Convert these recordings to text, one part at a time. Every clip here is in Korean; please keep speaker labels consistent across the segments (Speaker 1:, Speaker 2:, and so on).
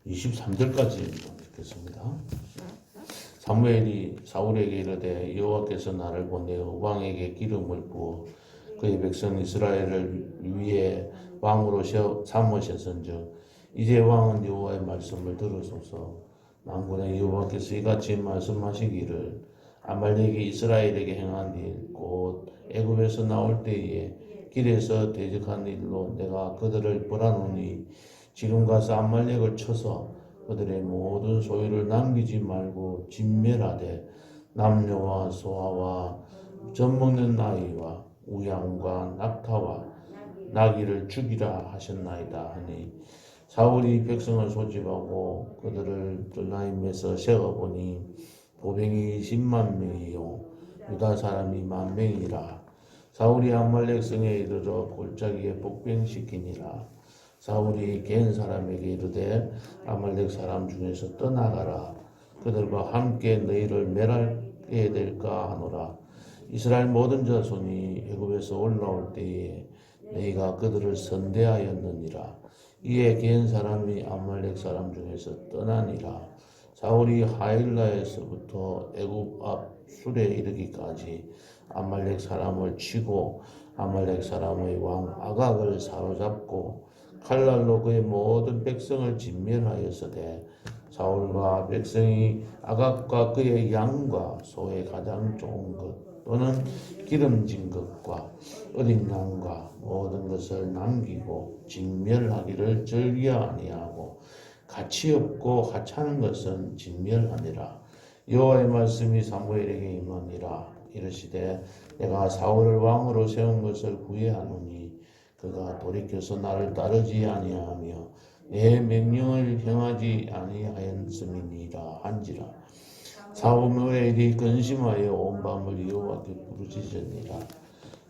Speaker 1: 23절까지 읽겠습니다. 사무엘이 사울에게 이르되 여호와께서 나를 보내어 왕에게 기름을 부어 그의 백성 이스라엘을 위해 왕으로 삼으셨은즉 이제 왕은 여호와의 말씀을 들으소서. 만군의 여호와께서 이같이 말씀하시기를 아말렉이 이스라엘에게 행한 일 곧 애굽에서 나올 때에 길에서 대적한 일로 내가 그들을 벌하노니 지금 가서 아말렉을 쳐서 그들의 모든 소유를 남기지 말고 진멸하되 남녀와 소아와 젖먹는 아이와 우양과 낙타와 나귀를 죽이라 하셨나이다 하니 사울이 백성을 소집하고 그들을 들라임에서 세어보니 보병이 10만 명이요 유다 사람이 10,000명이라. 사울이 아말렉 성에 이르러 골짜기에 복병시키니라. 사울이 겐 사람에게 이르되 아말렉 사람 중에서 떠나가라. 그들과 함께 너희를 멸하게 될까 하노라. 이스라엘 모든 자손이 애굽에서 올라올 때에 너희가 그들을 선대하였느니라. 이에 겐 사람이 아말렉 사람 중에서 떠나니라. 사울이 하일라에서부터 애굽 앞 술에 이르기까지 아말렉 사람을 치고 아말렉 사람의 왕 아각을 사로잡고 칼날로 그의 모든 백성을 진멸하였으되 사울과 백성이 아각과 그의 양과 소의 가장 좋은 것 또는 기름진 것과 어린 양과 모든 것을 남기고 진멸하기를 즐겨 아니하고 가치 없고 하찮은 것은 진멸하니라. 여호와의 말씀이 사무엘에게 임하니라. 이르시되 내가 사울을 왕으로 세운 것을 후회하노니 그가 돌이켜서 나를 따르지 아니하며 내 명령을 행하지 아니하였음이니라 한지라. 사무엘이 근심하여 온 밤을 여호와께 부르짖으니라.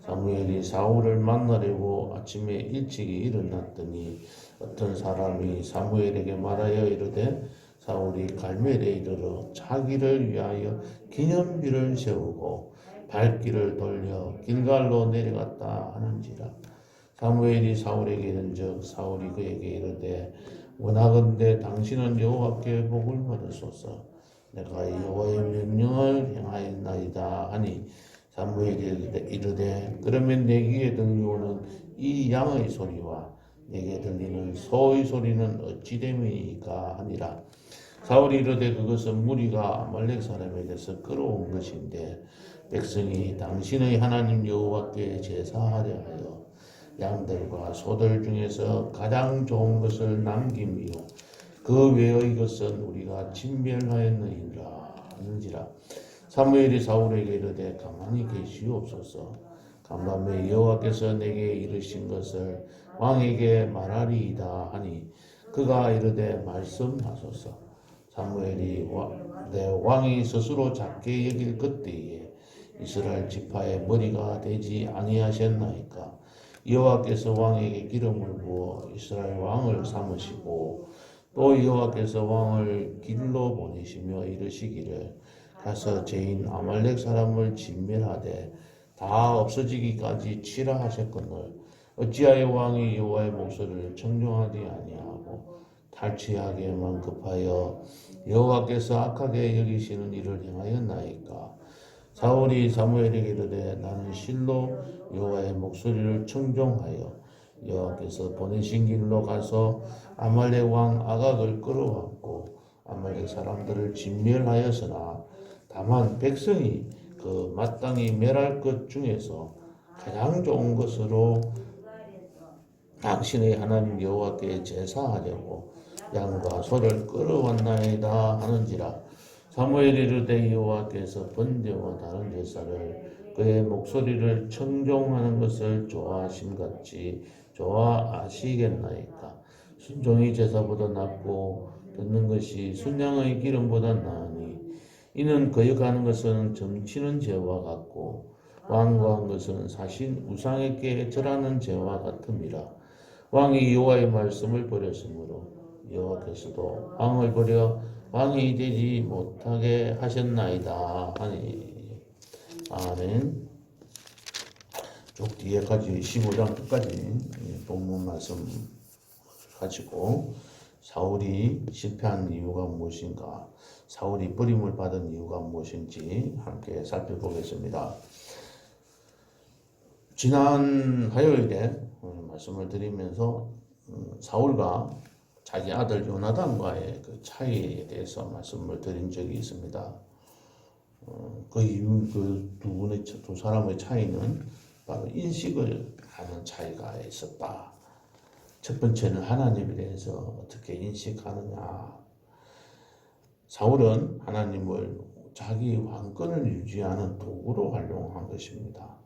Speaker 1: 사무엘이 사울을 만나려고 아침에 일찍이 일어났더니 어떤 사람이 사무엘에게 말하여 이르되 사울이 갈멜에 이르러 자기를 위하여 기념비를 세우고 발길을 돌려 길갈로 내려갔다 하는지라. 사무엘이 사울에게 이른즉 사울이 그에게 이르되 원하건대 당신은 여호와께 복을 받으소서. 내가 여호와의 명령을 행하였나이다 하니 사무엘이 이르되 그러면 내 귀에 들려오는 이 양의 소리와 내게 들리는 소의 소리는 어찌 됨이니까 하니라. 사울이 이르되 그것은 무리가 아말렉 사람에게서 끌어온 것인데 백성이 당신의 하나님 여호와께 제사하려 하여 양들과 소들 중에서 가장 좋은 것을 남김이요 그 외의 것은 우리가 진멸하였느니라 하는지라. 사무엘이 사울에게 이르되 가만히 계시옵소서. 간밤에 여호와께서 내게 이르신 것을 왕에게 말하리이다 하니 그가 이르되 말씀하소서. 사무엘이 내 왕이 스스로 작게 여길 그때에 이스라엘 지파의 머리가 되지 아니하셨나이까. 여호와께서 왕에게 기름을 부어 이스라엘 왕을 삼으시고 또 여호와께서 왕을 길로 보내시며 이르시기를 가서 죄인 아말렉 사람을 진멸하되 다 없어지기까지 치라 하셨거늘 어찌하여 왕이 여호와의 목소리를 청종하지 아니하고 탈취하기에만 급하여 여호와께서 악하게 여기시는 일을 행하였나이까. 사울이 사무엘에게 이르되 나는 실로 여호와의 목소리를 청종하여 여호와께서 보내신 길로 가서 아말렉 왕 아각을 끌어왔고 아말렉 사람들을 진멸하였으나 다만 백성이 그 마땅히 멸할 것 중에서 가장 좋은 것으로 당신의 하나님 여호와께 제사하려고 양과 소를 끌어왔나이다 하는지라. 사무엘이 이르되 여호와께서 번제와 다른 제사를 그의 목소리를 청종하는 것을 좋아하심같이 좋아하시겠나이까. 순종이 제사보다 낫고 듣는 것이 순양의 기름보다 나으니 이는 거역하는 것은 점치는 죄와 같고 완고한 것은 사신 우상에게 절하는 죄와 같음이라. 왕이 여호와의 말씀을 버렸으므로 여호와께서도 왕을 버려 왕이 되지 못하게 하셨나이다 하니. 아멘. 쭉 뒤에까지 15장 끝까지 본문 말씀 가지고 사울이 실패한 이유가 무엇인가, 사울이 버림을 받은 이유가 무엇인지 함께 살펴보겠습니다. 지난 화요일에 말씀을 드리면서 사울과 자기 아들 요나단과의 그 차이에 대해서 말씀을 드린 적이 있습니다. 그 이유, 두 사람의 차이는 바로 인식을 하는 차이가 있었다. 첫 번째는 하나님에 대해서 어떻게 인식하느냐. 사울은 하나님을 자기 왕권을 유지하는 도구로 활용한 것입니다.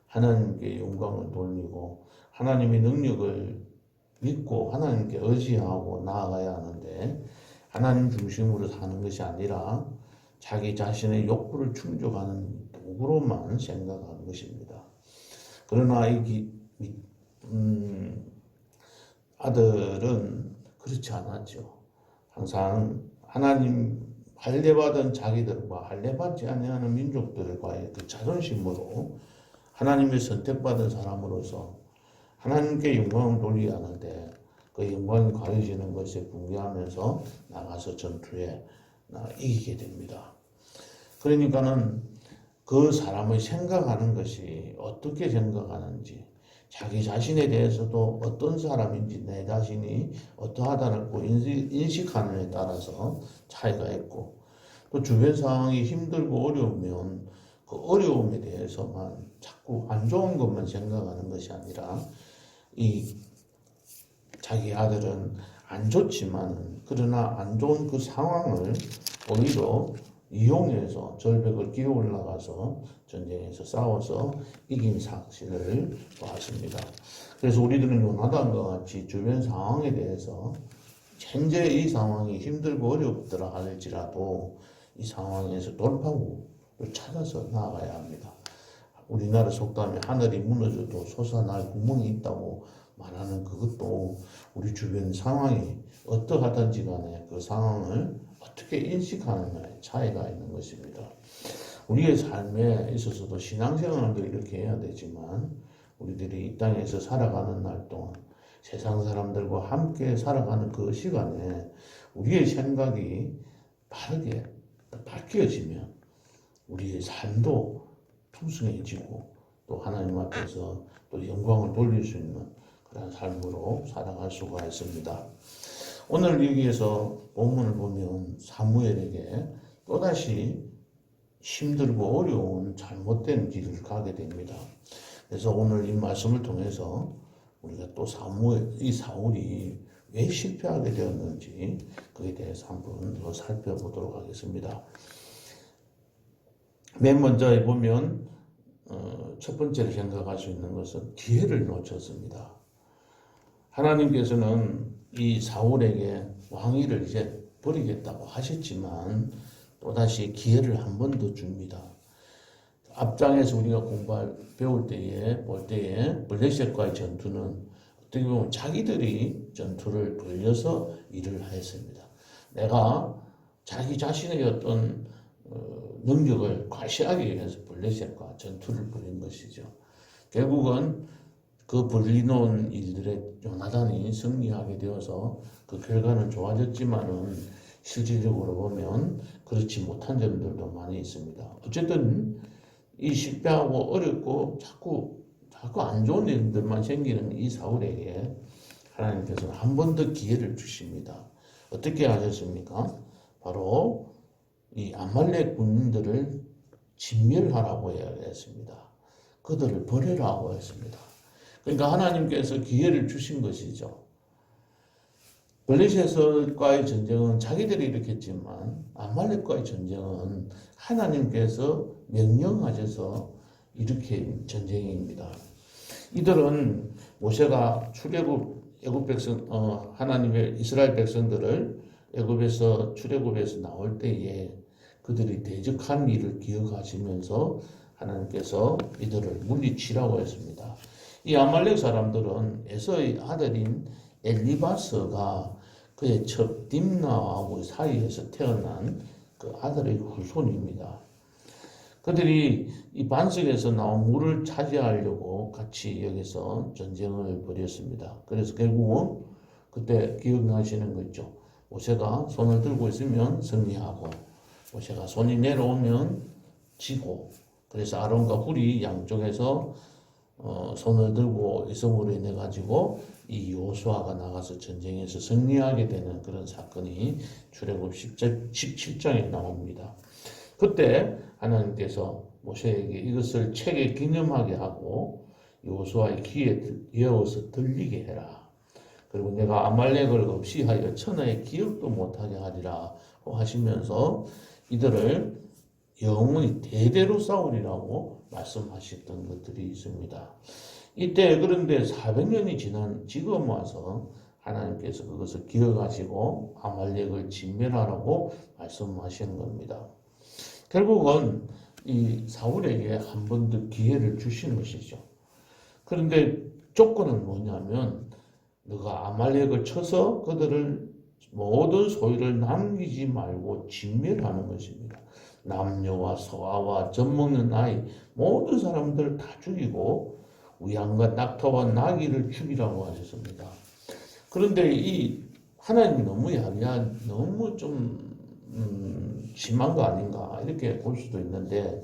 Speaker 1: 하나님께 영광을 돌리고 하나님의 능력을 믿고 하나님께 의지하고 나아가야 하는데, 하나님 중심으로 사는 것이 아니라 자기 자신의 욕구를 충족하는 도구로만 생각하는 것입니다. 그러나 아들은 그렇지 않았죠. 항상 하나님 할례받은 자기들과 할례받지 아니하는 민족들과의 그 자존심으로 하나님의 선택받은 사람으로서 하나님께 영광을 돌려야 하는데, 그 영광이 가려지는 것에 붕괴하면서 나가서 전투에 이기게 됩니다. 그러니까는 그 사람의 생각하는 것이 어떻게 생각하는지, 자기 자신에 대해서도 어떤 사람인지 내 자신이 어떠하다고 인식하느냐에 따라서 차이가 있고, 또 주변 상황이 힘들고 어려우면 그 어려움에 대해서만 자꾸 안 좋은 것만 생각하는 것이 아니라, 이 자기 아들은 안 좋지만 그러나 안 좋은 그 상황을 오히려 이용해서 절벽을 기어 올라가서 전쟁에서 싸워서 이긴 사실을 보았습니다. 그래서 우리들은 요나단과 같이 주변 상황에 대해서 현재 이 상황이 힘들고 어렵더라 할지라도 이 상황에서 돌파구를 찾아서 나아가야 합니다. 우리나라 속담에 하늘이 무너져도 솟아날 구멍이 있다고 말하는 그것도 우리 주변 상황이 어떠하든지 간에 그 상황을 어떻게 인식하느냐에 차이가 있는 것입니다. 우리의 삶에 있어서도 신앙생활도 이렇게 해야 되지만, 우리들이 이 땅에서 살아가는 날 동안 세상 사람들과 함께 살아가는 그 시간에 우리의 생각이 바르게 바뀌어지면 우리의 삶도 풍성해지고 또 하나님 앞에서 또 영광을 돌릴 수 있는 그런 삶으로 살아갈 수가 있습니다. 오늘 여기에서 본문을 보면 사무엘에게 또다시 힘들고 어려운 잘못된 길을 가게 됩니다. 그래서 오늘 이 말씀을 통해서 우리가 또 이 사울이 왜 실패하게 되었는지 그에 대해서 한번 더 살펴보도록 하겠습니다. 맨 먼저 보면 첫 번째로 생각할 수 있는 것은 기회를 놓쳤습니다. 하나님께서는 이 사울에게 왕위를 이제 버리겠다고 하셨지만 또다시 기회를 한 번 더 줍니다. 앞장에서 우리가 배울 때에 볼 때에 블레셋과의 전투는 어떻게 보면 자기들이 전투를 벌려서 일을 하였습니다. 내가 자기 자신의 어떤 능력을 과시하기 위해서 블레셋과 전투를 벌인 것이죠. 결국은 그 벌리놓은 일들에 요나단이 승리하게 되어서 그 결과는 좋아졌지만은 실질적으로 보면 그렇지 못한 점들도 많이 있습니다. 어쨌든 이 실패하고 어렵고 자꾸 안 좋은 일들만 생기는 이 사울에게 하나님께서는 한 번 더 기회를 주십니다. 어떻게 하셨습니까? 바로 이 아말렉 군인들을 진멸하라고 했습니다. 그들을 버리라고 했습니다. 그러니까 하나님께서 기회를 주신 것이죠. 블레셋과의 전쟁은 자기들이 일으켰지만 아말렉과의 전쟁은 하나님께서 명령하셔서 일으킨 전쟁입니다. 이들은 모세가 하나님의 이스라엘 백성들을 애굽에서 출애굽에서 나올 때에 그들이 대적한 일을 기억하시면서 하나님께서 이들을 물리치라고 했습니다. 이 아말렉 사람들은 에서의 아들인 엘리바스가 그의 첩 딥나하고 사이에서 태어난 그 아들의 후손입니다. 그들이 이 반석에서 나온 물을 차지하려고 같이 여기서 전쟁을 벌였습니다. 그래서 결국은 그때 기억나시는 거 있죠? 모세가 손을 들고 있으면 승리하고 모세가 손이 내려오면 지고, 그래서 아론과 훌이 양쪽에서 손을 들고 있음으로 인해 가지고 이 여호수아가 나가서 전쟁에서 승리하게 되는 그런 사건이 출애굽 17장에 나옵니다. 그때 하나님께서 모세에게 이것을 책에 기념하게 하고 여호수아의 귀에 이어서 들리게 해라. 그리고 내가 아말렉을 없이 하여 천하의 기억도 못하게 하리라 하시면서 이들을 영원히 대대로 싸우리라고 말씀하셨던 것들이 있습니다. 이때 그런데 400년이 지난 지금 와서 하나님께서 그것을 기억하시고 아말렉을 진멸하라고 말씀하시는 겁니다. 결국은 이 사울에게 한 번 더 기회를 주신 것이죠. 그런데 조건은 뭐냐면 너가 아말렉을 쳐서 그들을 모든 소유를 남기지 말고 진멸하는 것입니다. 남녀와 소아와 젖먹는 아이 모든 사람들을 다 죽이고 우양과 낙타와 나귀를 죽이라고 하셨습니다. 그런데 이 하나님이 너무 야비한, 너무 좀 심한 거 아닌가 이렇게 볼 수도 있는데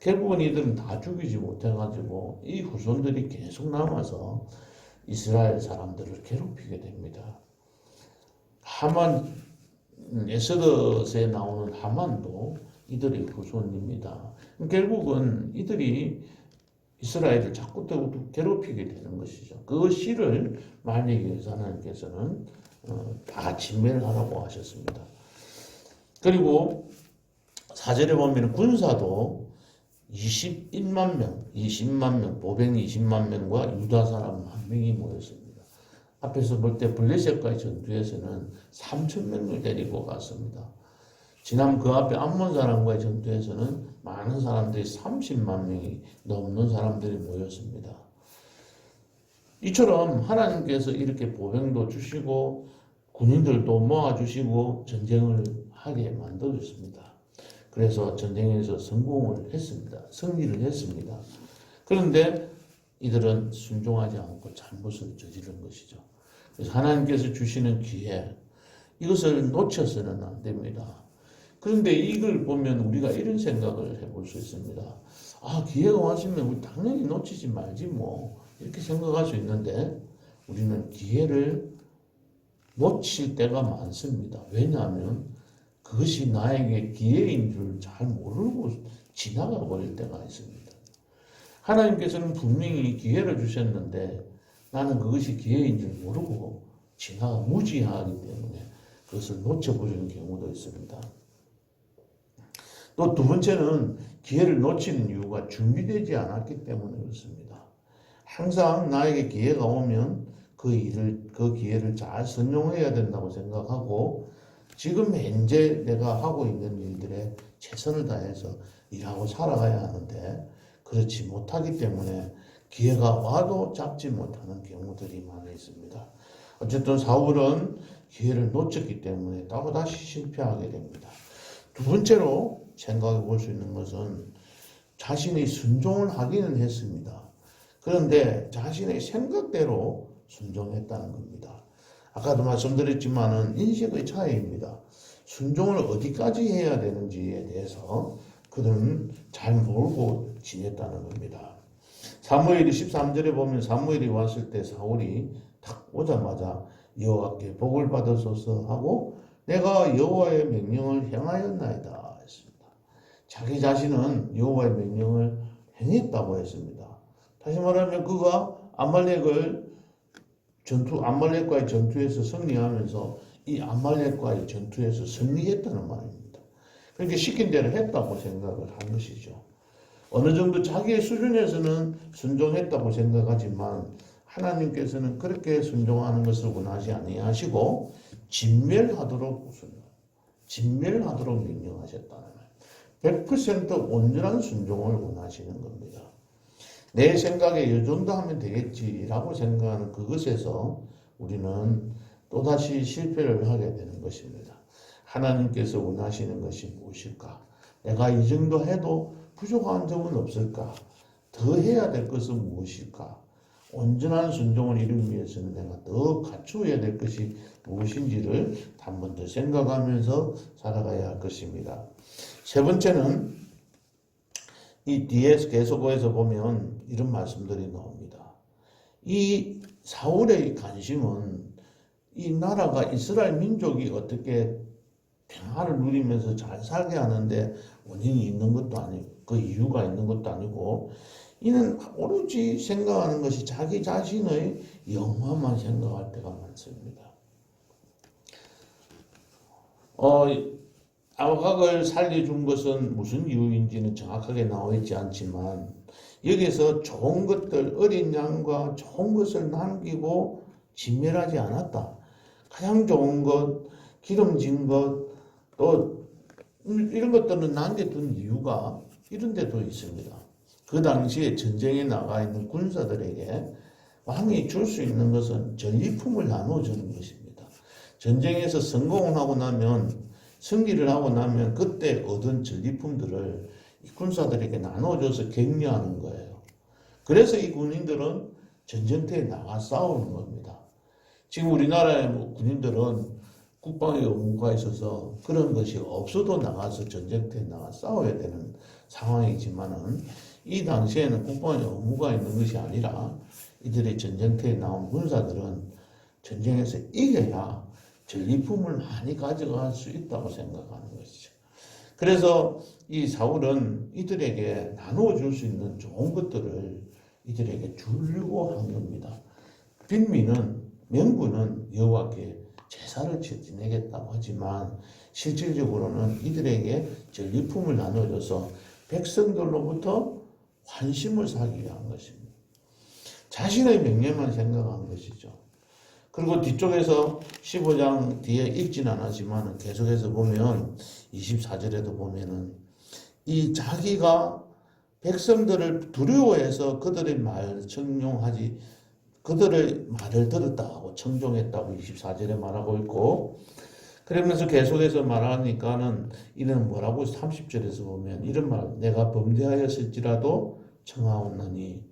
Speaker 1: 결국은 이들은 다 죽이지 못해가지고 이 후손들이 계속 남아서 이스라엘 사람들을 괴롭히게 됩니다. 하만, 에스더서에 나오는 하만도 이들의 후손입니다. 결국은 이들이 이스라엘을 자꾸 괴롭히게 되는 것이죠. 그 씨를 말리기 위해서 하나님께서는 다 진멸하라고 하셨습니다. 그리고 4절에 보면 군사도 21만 명, 20만 명, 보병 20만 명과 유다 사람 1명이 모였습니다. 앞에서 볼 때 블레셋과의 전투에서는 3천 명을 데리고 갔습니다. 지난 그 앞에 암몬 사람과의 전투에서는 많은 사람들이 30만 명이 넘는 사람들이 모였습니다. 이처럼 하나님께서 이렇게 보병도 주시고 군인들도 모아주시고 전쟁을 하게 만들었습니다. 그래서 전쟁에서 성공을 했습니다. 승리를 했습니다. 그런데 이들은 순종하지 않고 잘못을 저지른 것이죠. 그래서 하나님께서 주시는 기회, 이것을 놓쳐서는 안 됩니다. 그런데 이걸 보면 우리가 이런 생각을 해볼 수 있습니다. 아, 기회가 왔으면 우리 당연히 놓치지 말지 뭐 이렇게 생각할 수 있는데 우리는 기회를 놓칠 때가 많습니다. 왜냐하면 그것이 나에게 기회인 줄 잘 모르고 지나가 버릴 때가 있습니다. 하나님께서는 분명히 기회를 주셨는데 나는 그것이 기회인 줄 모르고 지나가 무지하기 때문에 그것을 놓쳐버리는 경우도 있습니다. 또 두 번째는 기회를 놓치는 이유가 준비되지 않았기 때문에 그렇습니다. 항상 나에게 기회가 오면 그 기회를 잘 선용해야 된다고 생각하고 지금 현재 내가 하고 있는 일들에 최선을 다해서 일하고 살아가야 하는데 그렇지 못하기 때문에 기회가 와도 잡지 못하는 경우들이 많이 있습니다. 어쨌든 사울은 기회를 놓쳤기 때문에 또다시 실패하게 됩니다. 두 번째로 생각해 볼 수 있는 것은 자신이 순종을 하기는 했습니다. 그런데 자신의 생각대로 순종했다는 겁니다. 아까도 말씀드렸지만은 인식의 차이입니다. 순종을 어디까지 해야 되는지에 대해서 그들은 잘 모르고 지냈다는 겁니다. 사무엘이 13절에 보면 사무엘이 왔을 때 사울이 딱 오자마자 여호와께 복을 받으소서 하고 내가 여호와의 명령을 행하였나이다 했습니다. 자기 자신은 여호와의 명령을 행했다고 했습니다. 다시 말하면 그가 아말렉과의 전투에서 승리하면서 이 아말렉과의 전투에서 승리했다는 말입니다. 그러니까 시킨 대로 했다고 생각을 한 것이죠. 어느 정도 자기의 수준에서는 순종했다고 생각하지만 하나님께서는 그렇게 순종하는 것을 원하지 아니하시고 진멸하도록 명령하셨다는 말. 100% 온전한 순종을 원하시는 겁니다. 내 생각에 이 정도 하면 되겠지라고 생각하는 그것에서 우리는 또다시 실패를 하게 되는 것입니다. 하나님께서 원하시는 것이 무엇일까? 내가 이 정도 해도 부족한 점은 없을까? 더 해야 될 것은 무엇일까? 온전한 순종을 이루기 위해서는 내가 더 갖추어야 될 것이 무엇인지를 한 번 더 생각하면서 살아가야 할 것입니다. 세 번째는 이 뒤에서 계속해서 보면 이런 말씀들이 나옵니다. 이 사울의 관심은 이 나라가 이스라엘 민족이 어떻게 평화를 누리면서 잘 살게 하는데 원인이 있는 것도 아니고 그 이유가 있는 것도 아니고 이는 오로지 생각하는 것이 자기 자신의 영화만 생각할 때가 많습니다. 아각을 살려준 것은 무슨 이유인지는 정확하게 나와 있지 않지만 여기서 좋은 것들, 어린 양과 좋은 것을 남기고 진멸하지 않았다. 가장 좋은 것, 기름진 것, 또 이런 것들은 남겨둔 이유가 이런 데도 있습니다. 그 당시에 전쟁에 나가 있는 군사들에게 왕이 줄 수 있는 것은 전리품을 나눠주는 것입니다. 전쟁에서 성공을 하고 나면 승리를 하고 나면 그때 얻은 전리품들을 군사들에게 나눠줘서 격려하는 거예요. 그래서 이 군인들은 전쟁터에 나가 싸우는 겁니다. 지금 우리나라의 군인들은 국방의 의무가 있어서 그런 것이 없어도 나가서 전쟁터에 나가 싸워야 되는 상황이지만은 이 당시에는 국방의 의무가 있는 것이 아니라 이들의 전쟁터에 나온 군사들은 전쟁에서 이겨야 전리품을 많이 가져갈 수 있다고 생각하는 것이죠. 그래서 이 사울은 이들에게 나누어 줄 수 있는 좋은 것들을 이들에게 주려고 한 겁니다. 빈미는 명분은 여호와께 제사를 지내겠다고 하지만 실질적으로는 이들에게 전리품을 나눠줘서 백성들로부터 환심을 사기 위한 것입니다. 자신의 명예만 생각한 것이죠. 그리고 뒤쪽에서 15장 뒤에 읽지는 않았지만 계속해서 보면 24절에도 보면은 이 자기가 백성들을 두려워해서 그들의 말을 청룡하지 그들의 말을 들었다고 청종했다고 24절에 말하고 있고 그러면서 계속해서 말하니까는 이는 뭐라고 30절에서 보면 이런 말 내가 범죄하였을지라도 청하옵나니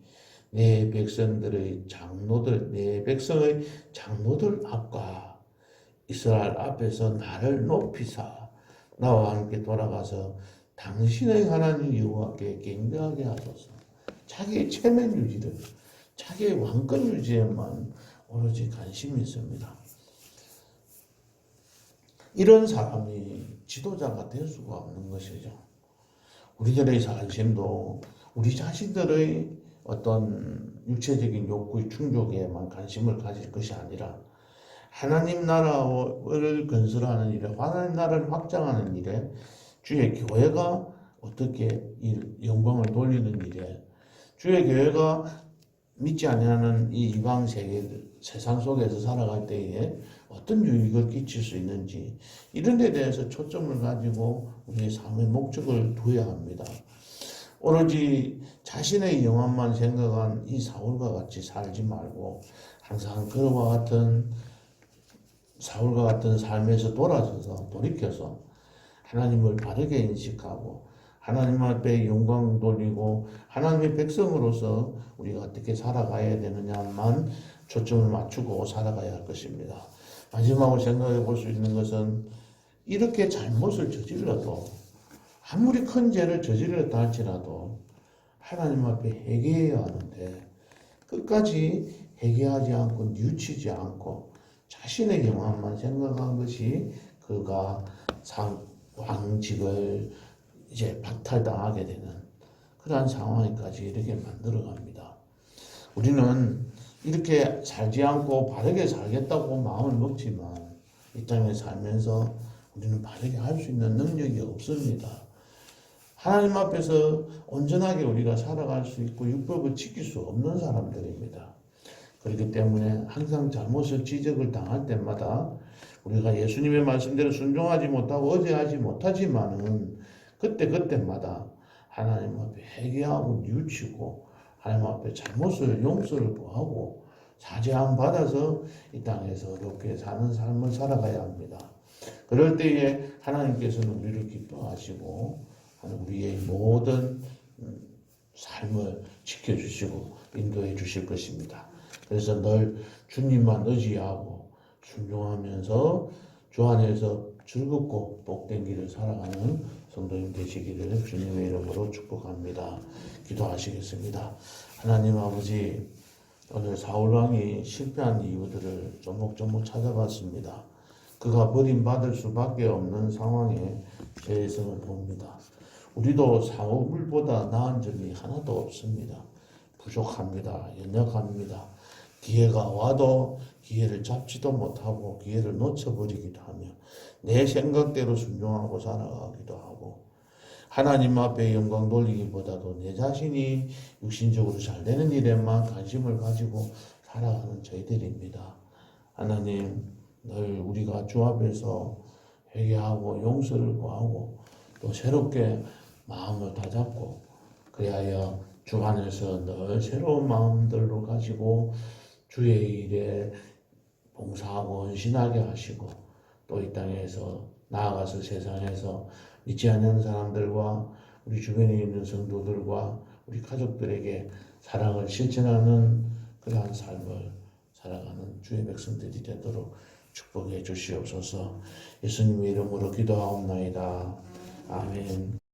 Speaker 1: 내 백성들의 장로들 내 백성의 장로들 앞과 이스라엘 앞에서 나를 높이사 나와 함께 돌아가서 당신의 하나님 여호와께 경배하게 하소서. 자기의 체면 유지를 자기의 왕권 유지에만 오로지 관심이 있습니다. 이런 사람이 지도자가 될 수가 없는 것이죠. 우리들의 관심도 우리 자신들의 어떤 육체적인 욕구의 충족에만 관심을 가질 것이 아니라 하나님 나라를 건설하는 일에 하나님 나라를 확장하는 일에 주의 교회가 어떻게 영광을 돌리는 일에 주의 교회가 믿지 아니하는 이 이방 세상 속에서 살아갈 때에 어떤 유익을 끼칠 수 있는지 이런 데 대해서 초점을 가지고 우리의 삶의 목적을 두어야 합니다. 오로지 자신의 영혼만 생각한 이 사울과 같이 살지 말고 항상 그와 같은 사울과 같은 삶에서 돌이켜서 하나님을 바르게 인식하고 하나님 앞에 영광 돌리고 하나님의 백성으로서 우리가 어떻게 살아가야 되느냐만 초점을 맞추고 살아가야 할 것입니다. 마지막으로 생각해 볼 수 있는 것은 이렇게 잘못을 저질러도 아무리 큰 죄를 저질렀다 할지라도 하나님 앞에 회개해야 하는데 끝까지 회개하지 않고 뉘우치지 않고 자신의 영혼만 생각한 것이 그가 왕직을 이제 박탈당하게 되는 그러한 상황까지 이렇게 만들어갑니다. 우리는 이렇게 살지 않고 바르게 살겠다고 마음을 먹지만 이 땅에 살면서 우리는 바르게 할 수 있는 능력이 없습니다. 하나님 앞에서 온전하게 우리가 살아갈 수 있고 율법을 지킬 수 없는 사람들입니다. 그렇기 때문에 항상 잘못을 지적을 당할 때마다 우리가 예수님의 말씀대로 순종하지 못하고 의지하지 못하지만은 그때마다 하나님 앞에 회개하고 뉘우치고 하나님 앞에 잘못을 용서를 구하고 사죄함 받아서 이 땅에서 이렇게 사는 삶을 살아가야 합니다. 그럴 때에 하나님께서는 우리를 기뻐하시고 우리의 모든 삶을 지켜주시고 인도해 주실 것입니다. 그래서 늘 주님만 의지하고 순종하면서 주 안에서 즐겁고 복된 길을 살아가는 성도님 되시기를 주님의 이름으로 축복합니다. 기도하시겠습니다. 하나님 아버지, 오늘 사울왕이 실패한 이유들을 조목조목 찾아봤습니다. 그가 버림받을 수밖에 없는 상황에 죄성을 봅니다. 우리도 사울보다 나은 점이 하나도 없습니다. 부족합니다. 연약합니다. 기회가 와도 기회를 잡지도 못하고 기회를 놓쳐버리기도 하며 내 생각대로 순종하고 살아가기도 하고 하나님 앞에 영광 돌리기보다도 내 자신이 육신적으로 잘 되는 일에만 관심을 가지고 살아가는 저희들입니다. 하나님, 늘 우리가 주 앞에서 회개하고 용서를 구하고 또 새롭게 마음을 다잡고 그리하여 주 안에서 늘 새로운 마음들로 가지고 주의 일에 봉사하고 헌신하게 하시고 또 이 땅에서 나아가서 세상에서 믿지 않는 사람들과 우리 주변에 있는 성도들과 우리 가족들에게 사랑을 실천하는 그러한 삶을 살아가는 주의 백성들이 되도록 축복해 주시옵소서. 예수님의 이름으로 기도하옵나이다. 아멘.